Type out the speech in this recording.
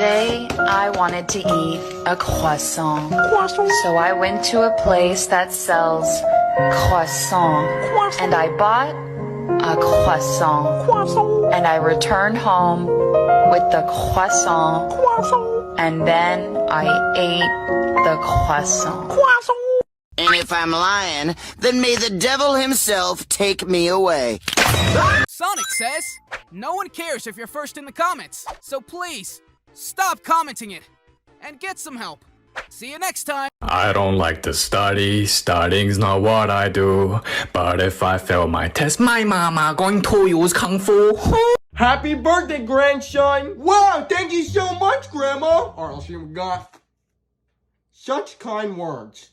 Today, I wanted to eat a croissant. So I went to a place that sells croissant. And I bought a croissant. And I returned home with the croissant. And then I ate the croissant. And if I'm lying, then may the devil himself take me away. Sonic says, no one cares if you're first in the comments, so please, stop commenting it, and get some help. See you next time. I don't like to study, studying's not what I do. But if I fail my test, my mama going to use Kung Fu. Happy birthday, grandson! Wow, thank you so much, Grandma! Or else you got such kind words.